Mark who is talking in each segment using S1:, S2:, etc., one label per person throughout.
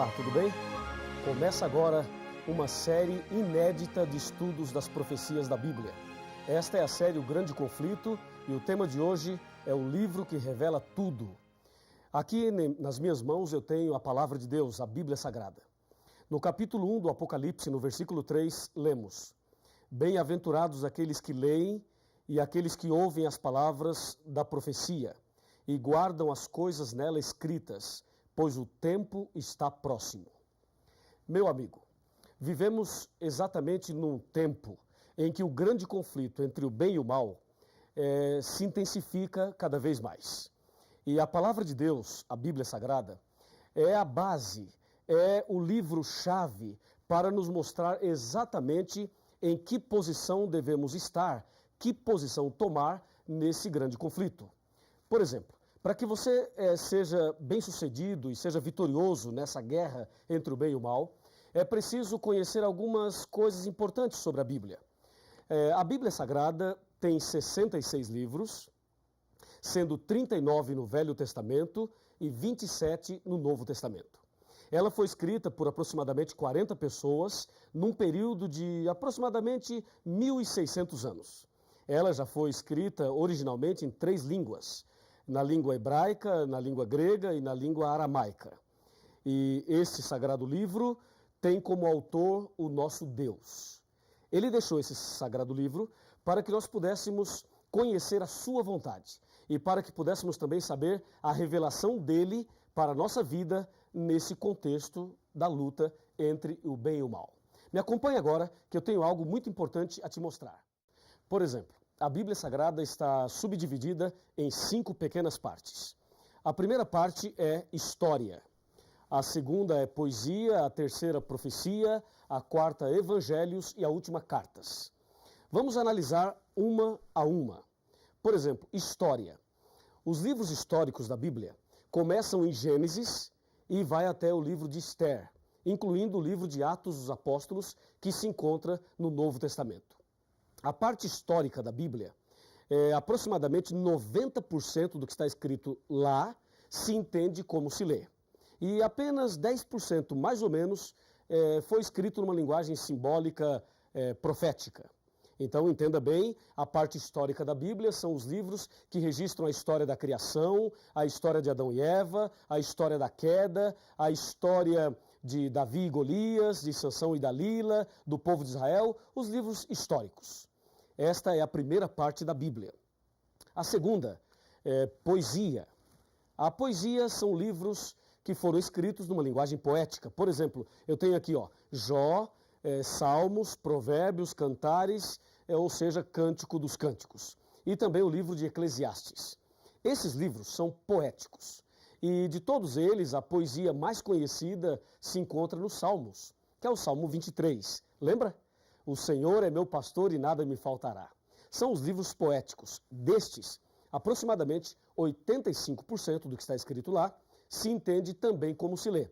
S1: Olá, tudo bem? Começa agora uma série inédita de estudos das profecias da Bíblia. Esta é a série O Grande Conflito e o tema de hoje é o livro que revela tudo. Aqui nas minhas mãos eu tenho a palavra de Deus, a Bíblia Sagrada. No capítulo 1 do Apocalipse, no versículo 3, lemos: Bem-aventurados aqueles que leem e aqueles que ouvem as palavras da profecia e guardam as coisas nela escritas, pois o tempo está próximo. Meu amigo, vivemos exatamente num tempo em que o grande conflito entre o bem e o mal se intensifica cada vez mais. E a palavra de Deus, a Bíblia Sagrada, é a base, é o livro-chave para nos mostrar exatamente em que posição devemos estar, que posição tomar nesse grande conflito. Por exemplo, para que você seja bem-sucedido e seja vitorioso nessa guerra entre o bem e o mal, é preciso conhecer algumas coisas importantes sobre a Bíblia. A Bíblia Sagrada tem 66 livros, sendo 39 no Velho Testamento e 27 no Novo Testamento. Ela foi escrita por aproximadamente 40 pessoas num período de aproximadamente 1.600 anos. Ela já foi escrita originalmente em 3 línguas, na língua hebraica, na língua grega e na língua aramaica. E esse sagrado livro tem como autor o nosso Deus. Ele deixou esse sagrado livro para que nós pudéssemos conhecer a sua vontade e para que pudéssemos também saber a revelação dele para a nossa vida nesse contexto da luta entre o bem e o mal. Me acompanhe agora que eu tenho algo muito importante a te mostrar. Por exemplo, a Bíblia Sagrada está subdividida em 5 pequenas partes. A primeira parte é história, a segunda é poesia, a terceira profecia, a quarta evangelhos e a última cartas. Vamos analisar uma a uma. Por exemplo, história. Os livros históricos da Bíblia começam em Gênesis e vai até o livro de Esther, incluindo o livro de Atos dos Apóstolos, que se encontra no Novo Testamento. A parte histórica da Bíblia, aproximadamente 90% do que está escrito lá se entende como se lê. E apenas 10%, mais ou menos, foi escrito numa linguagem simbólica profética. Então, entenda bem, a parte histórica da Bíblia são os livros que registram a história da criação, a história de Adão e Eva, a história da queda, a história de Davi e Golias, de Sansão e Dalila, do povo de Israel, os livros históricos. Esta é a primeira parte da Bíblia. A segunda é poesia. A poesia são livros que foram escritos numa linguagem poética. Por exemplo, eu tenho aqui Jó, Salmos, Provérbios, Cantares, ou seja, Cântico dos Cânticos. E também o livro de Eclesiastes. Esses livros são poéticos. E de todos eles, a poesia mais conhecida se encontra nos Salmos, que é o Salmo 23. Lembra? O Senhor é meu pastor e nada me faltará. São os livros poéticos. Destes, aproximadamente 85% do que está escrito lá se entende também como se lê.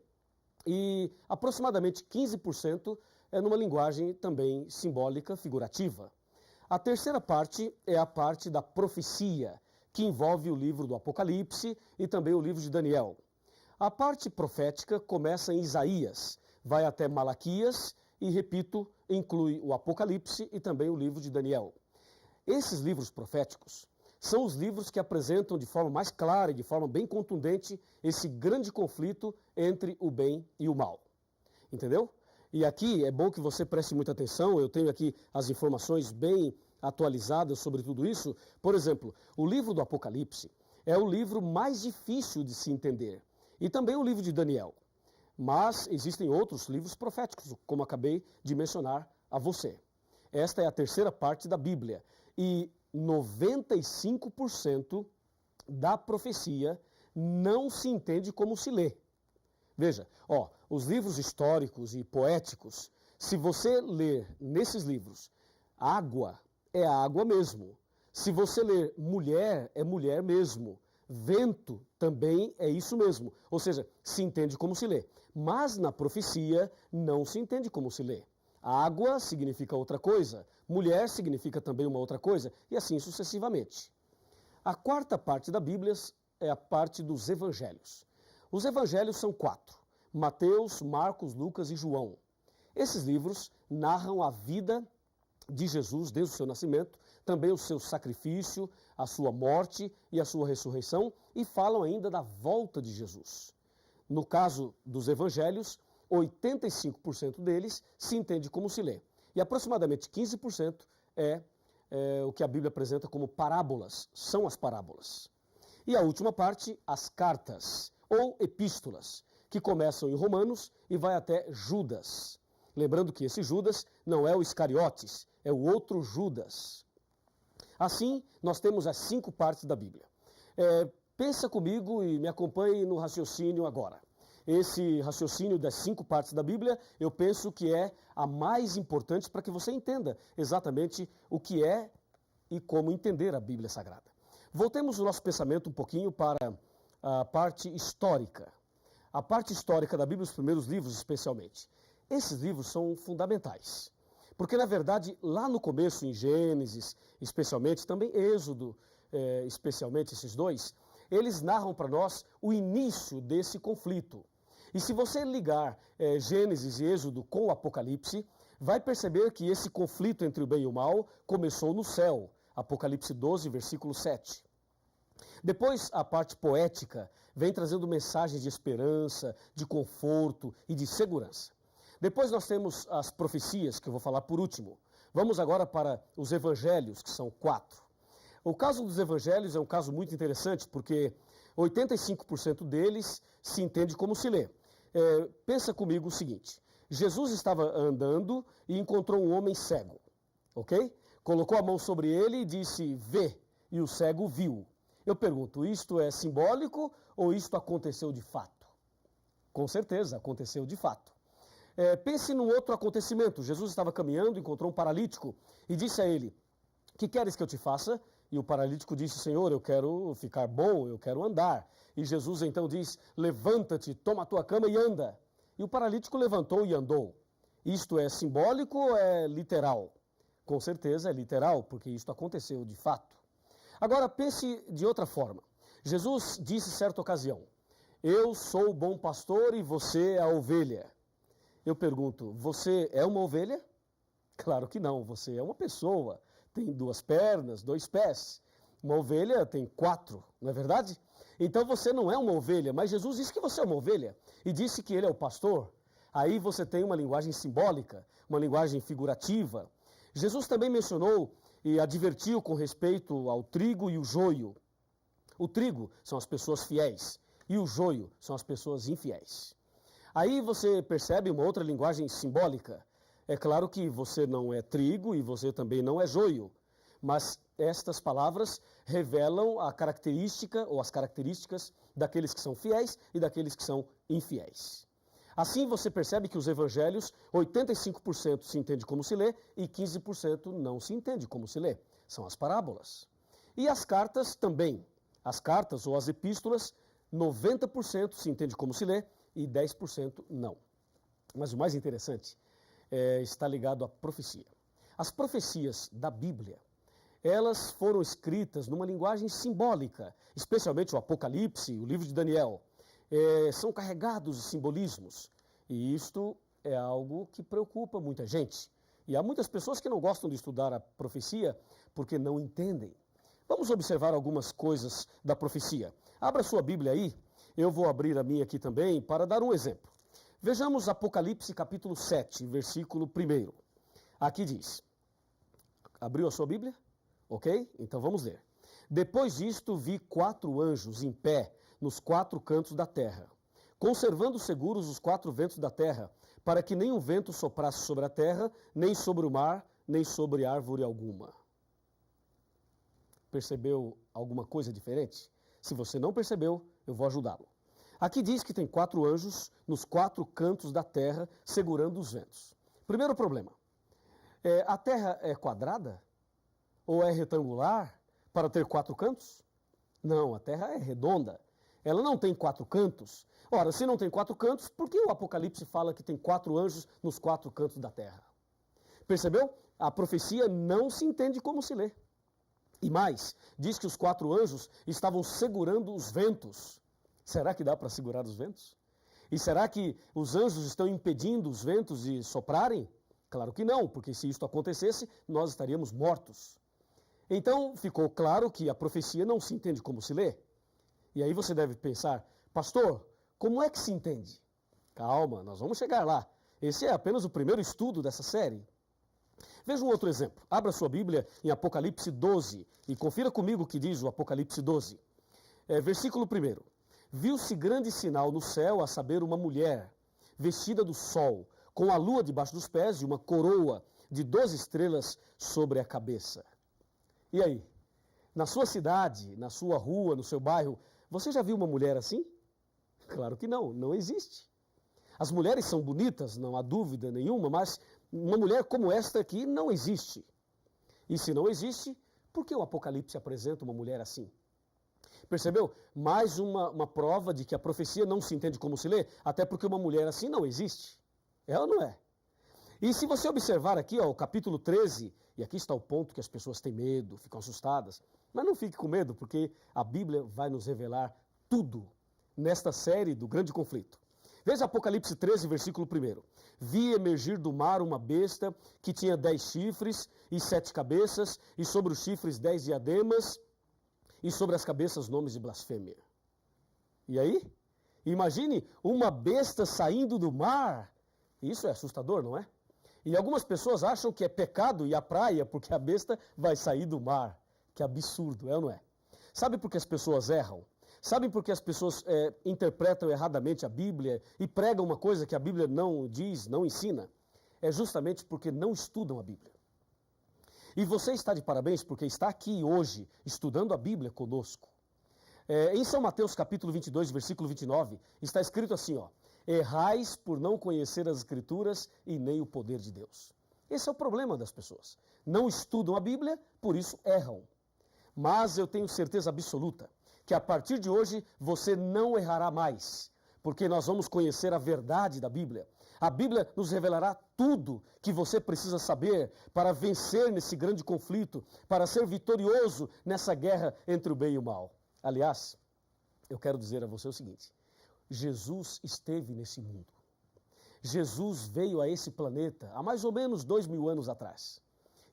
S1: E aproximadamente 15% é numa linguagem também simbólica, figurativa. A terceira parte é a parte da profecia, que envolve o livro do Apocalipse e também o livro de Daniel. A parte profética começa em Isaías, vai até Malaquias e, repito, inclui o Apocalipse e também o livro de Daniel. Esses livros proféticos são os livros que apresentam de forma mais clara e de forma bem contundente esse grande conflito entre o bem e o mal. Entendeu? E aqui é bom que você preste muita atenção, eu tenho aqui as informações bem atualizadas sobre tudo isso. Por exemplo, o livro do Apocalipse é o livro mais difícil de se entender. E também o livro de Daniel. Mas existem outros livros proféticos, como acabei de mencionar a você. Esta é a terceira parte da Bíblia. E 95% da profecia não se entende como se lê. Veja, os livros históricos e poéticos, se você ler nesses livros, água é água mesmo. Se você ler mulher, é mulher mesmo. Vento também é isso mesmo. Ou seja, se entende como se lê. Mas na profecia não se entende como se lê. Água significa outra coisa, mulher significa também uma outra coisa, e assim sucessivamente. A quarta parte da Bíblia é a parte dos evangelhos. Os evangelhos são 4, Mateus, Marcos, Lucas e João. Esses livros narram a vida de Jesus desde o seu nascimento, também o seu sacrifício, a sua morte e a sua ressurreição, e falam ainda da volta de Jesus. No caso dos evangelhos, 85% deles se entende como se lê, e aproximadamente 15% é o que a Bíblia apresenta como parábolas, são as parábolas. E a última parte, as cartas, ou epístolas, que começam em Romanos e vai até Judas. Lembrando que esse Judas não é o Iscariotes, é o outro Judas. Assim, nós temos as 5 partes da Bíblia. Pensa comigo e me acompanhe no raciocínio agora. Esse raciocínio das 5 partes da Bíblia, eu penso que é a mais importante para que você entenda exatamente o que é e como entender a Bíblia Sagrada. Voltemos o nosso pensamento um pouquinho para a parte histórica. A parte histórica da Bíblia, os primeiros livros especialmente. Esses livros são fundamentais. Porque, na verdade, lá no começo, em Gênesis, especialmente, também Êxodo, especialmente esses dois, eles narram para nós o início desse conflito. E se você ligar Gênesis e Êxodo com o Apocalipse, vai perceber que esse conflito entre o bem e o mal começou no céu. Apocalipse 12, versículo 7. Depois, a parte poética vem trazendo mensagens de esperança, de conforto e de segurança. Depois nós temos as profecias, que eu vou falar por último. Vamos agora para os evangelhos, que são 4. O caso dos evangelhos é um caso muito interessante, porque 85% deles se entende como se lê. Pensa comigo o seguinte, Jesus estava andando e encontrou um homem cego, ok? Colocou a mão sobre ele e disse, vê, e o cego viu. Eu pergunto, isto é simbólico ou isto aconteceu de fato? Com certeza, aconteceu de fato. Pense num outro acontecimento. Jesus estava caminhando, encontrou um paralítico e disse a ele, que queres que eu te faça? E o paralítico disse, Senhor, eu quero ficar bom, eu quero andar. E Jesus então diz, levanta-te, toma a tua cama e anda. E o paralítico levantou e andou. Isto é simbólico ou é literal? Com certeza é literal, porque isto aconteceu de fato. Agora pense de outra forma. Jesus disse certa ocasião, eu sou o bom pastor e você é a ovelha. Eu pergunto, você é uma ovelha? Claro que não, você é uma pessoa. Tem 2 pernas, 2 pés. Uma ovelha tem 4, não é verdade? Então você não é uma ovelha, mas Jesus disse que você é uma ovelha e disse que ele é o pastor. Aí você tem uma linguagem simbólica, uma linguagem figurativa. Jesus também mencionou e advertiu com respeito ao trigo e o joio. O trigo são as pessoas fiéis e o joio são as pessoas infiéis. Aí você percebe uma outra linguagem simbólica. É claro que você não é trigo e você também não é joio, mas estas palavras revelam a característica ou as características daqueles que são fiéis e daqueles que são infiéis. Assim você percebe que os evangelhos, 85% se entende como se lê e 15% não se entende como se lê. São as parábolas. E as cartas também. As cartas ou as epístolas, 90% se entende como se lê e 10% não. Mas o mais interessante está ligado à profecia. As profecias da Bíblia, elas foram escritas numa linguagem simbólica, especialmente o Apocalipse, o livro de Daniel. São carregados de simbolismos, e isto é algo que preocupa muita gente. E há muitas pessoas que não gostam de estudar a profecia porque não entendem. Vamos observar algumas coisas da profecia. Abra sua Bíblia aí, eu vou abrir a minha aqui também para dar um exemplo. Vejamos Apocalipse capítulo 7, versículo 1. Aqui diz, abriu a sua Bíblia? Ok? Então vamos ler. Depois disto vi 4 anjos em pé nos 4 cantos da terra, conservando seguros os 4 ventos da terra, para que nenhum vento soprasse sobre a terra, nem sobre o mar, nem sobre árvore alguma. Percebeu alguma coisa diferente? Se você não percebeu, eu vou ajudá-lo. Aqui diz que tem 4 anjos nos 4 cantos da terra, segurando os ventos. Primeiro problema, a terra é quadrada? Ou é retangular para ter 4 cantos? Não, a terra é redonda. Ela não tem 4 cantos. Ora, se não tem 4 cantos, por que o Apocalipse fala que tem 4 anjos nos 4 cantos da terra? Percebeu? A profecia não se entende como se lê. E mais, diz que os 4 anjos estavam segurando os ventos. Será que dá para segurar os ventos? E será que os anjos estão impedindo os ventos de soprarem? Claro que não, porque se isto acontecesse, nós estaríamos mortos. Então, ficou claro que a profecia não se entende como se lê. E aí você deve pensar, pastor, como é que se entende? Calma, nós vamos chegar lá. Esse é apenas o primeiro estudo dessa série. Veja um outro exemplo. Abra sua Bíblia em Apocalipse 12 e confira comigo o que diz o Apocalipse 12. Versículo 1. Viu-se grande sinal no céu, a saber, uma mulher, vestida do sol, com a lua debaixo dos pés e uma coroa de 12 estrelas sobre a cabeça. E aí? Na sua cidade, na sua rua, no seu bairro, você já viu uma mulher assim? Claro que não, não existe. As mulheres são bonitas, não há dúvida nenhuma, mas uma mulher como esta aqui não existe. E se não existe, por que o Apocalipse apresenta uma mulher assim? Percebeu? Mais uma prova de que a profecia não se entende como se lê, até porque uma mulher assim não existe. Ela não é. E se você observar aqui, o capítulo 13, e aqui está o ponto que as pessoas têm medo, ficam assustadas, mas não fique com medo, porque a Bíblia vai nos revelar tudo nesta série do grande conflito. Veja Apocalipse 13, versículo 1. Vi emergir do mar uma besta que tinha 10 chifres e 7 cabeças, e sobre os chifres 10 diademas, e sobre as cabeças nomes de blasfêmia. E aí? Imagine uma besta saindo do mar. Isso é assustador, não é? E algumas pessoas acham que é pecado ir à praia porque a besta vai sair do mar. Que absurdo, é ou não é? Sabe por que as pessoas erram? Sabe por que as pessoas interpretam erradamente a Bíblia e pregam uma coisa que a Bíblia não diz, não ensina? É justamente porque não estudam a Bíblia. E você está de parabéns porque está aqui hoje estudando a Bíblia conosco. Em São Mateus capítulo 22, versículo 29, está escrito assim, errais por não conhecer as Escrituras e nem o poder de Deus. Esse é o problema das pessoas. Não estudam a Bíblia, por isso erram. Mas eu tenho certeza absoluta que a partir de hoje você não errará mais, porque nós vamos conhecer a verdade da Bíblia. A Bíblia nos revelará tudo que você precisa saber para vencer nesse grande conflito, para ser vitorioso nessa guerra entre o bem e o mal. Aliás, eu quero dizer a você o seguinte, Jesus esteve nesse mundo. Jesus veio a esse planeta há mais ou menos 2000 anos atrás.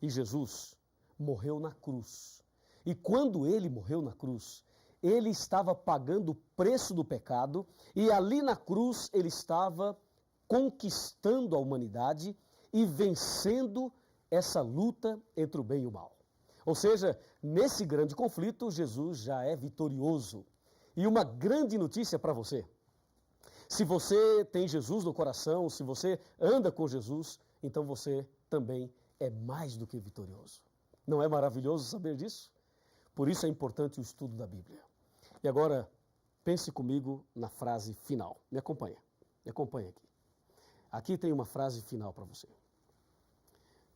S1: E Jesus morreu na cruz. E quando ele morreu na cruz, ele estava pagando o preço do pecado e ali na cruz ele estava conquistando a humanidade e vencendo essa luta entre o bem e o mal. Ou seja, nesse grande conflito, Jesus já é vitorioso. E uma grande notícia para você. Se você tem Jesus no coração, se você anda com Jesus, então você também é mais do que vitorioso. Não é maravilhoso saber disso? Por isso é importante o estudo da Bíblia. E agora, pense comigo na frase final. Me acompanha aqui. Aqui tem uma frase final para você.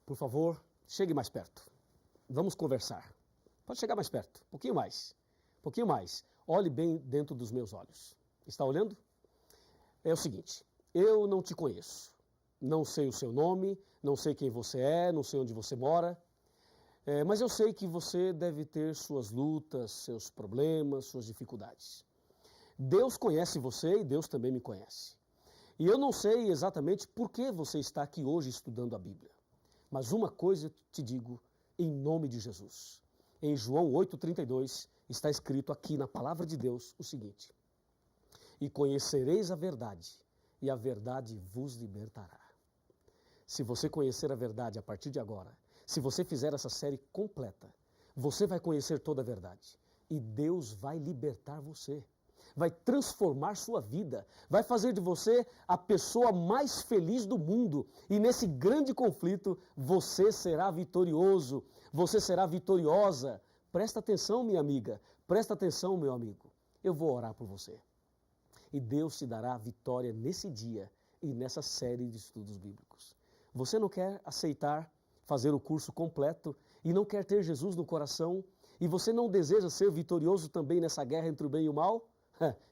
S1: Por favor, chegue mais perto. Vamos conversar. Pode chegar mais perto, um pouquinho mais. Olhe bem dentro dos meus olhos. Está olhando? É o seguinte, eu não te conheço. Não sei o seu nome, não sei quem você é, não sei onde você mora. Mas eu sei que você deve ter suas lutas, seus problemas, suas dificuldades. Deus conhece você e Deus também me conhece. E eu não sei exatamente por que você está aqui hoje estudando a Bíblia. Mas uma coisa eu te digo em nome de Jesus. Em João 8,32 está escrito aqui na palavra de Deus o seguinte: e conhecereis a verdade, e a verdade vos libertará. Se você conhecer a verdade a partir de agora, se você fizer essa série completa, você vai conhecer toda a verdade. E Deus vai libertar você. Vai transformar sua vida. Vai fazer de você a pessoa mais feliz do mundo. E nesse grande conflito, você será vitorioso. Você será vitoriosa. Presta atenção, minha amiga. Presta atenção, meu amigo. Eu vou orar por você. E Deus te dará a vitória nesse dia e nessa série de estudos bíblicos. Você não quer aceitar fazer o curso completo e não quer ter Jesus no coração e você não deseja ser vitorioso também nessa guerra entre o bem e o mal?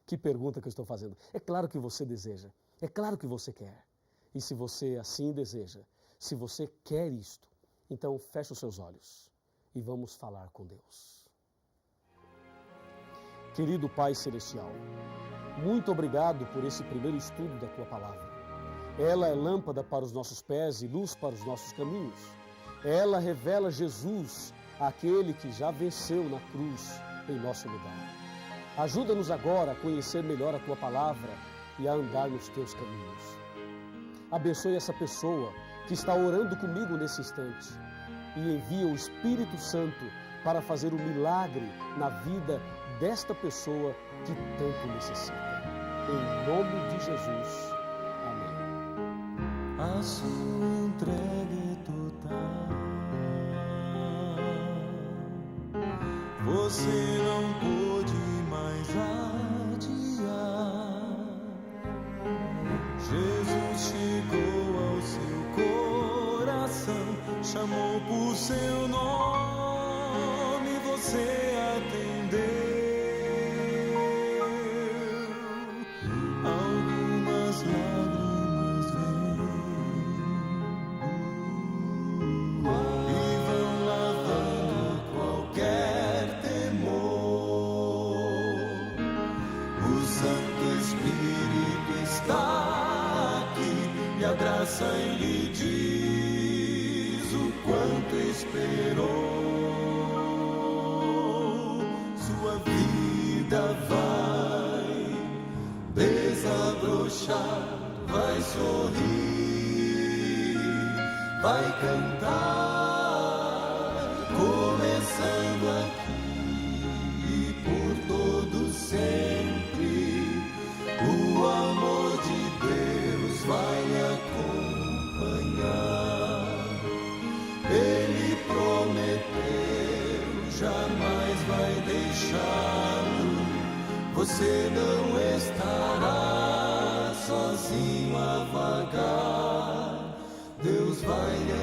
S1: Que pergunta que eu estou fazendo. É claro que você deseja, é claro que você quer. E se você assim deseja, se você quer isto, então feche os seus olhos e vamos falar com Deus. Querido Pai Celestial, muito obrigado por esse primeiro estudo da Tua Palavra. Ela é lâmpada para os nossos pés e luz para os nossos caminhos. Ela revela Jesus, aquele que já venceu na cruz em nosso lugar. Ajuda-nos agora a conhecer melhor a Tua Palavra e a andar nos Teus caminhos. Abençoe essa pessoa que está orando comigo nesse instante e envia o Espírito Santo para fazer o milagre na vida desta pessoa que tanto necessita. Em nome de Jesus. Amém.
S2: A sua entrega é total. Você não pôde mais adiar. Jesus chegou ao seu coração, chamou por seu nome, você atendeu. Algumas lágrimas vêm e vão lavando qualquer temor. O Santo Espírito está aqui, lhe abraça e lhe diz o quanto esperou. Sua vida vai desabrochar, vai sorrir, vai cantar, começando aqui e por todo sempre. O amor de Deus vai lhe acompanhar. Ele prometeu, jamais vai deixá-lo. Você não estará sozinho a vagar. Deus vai lhe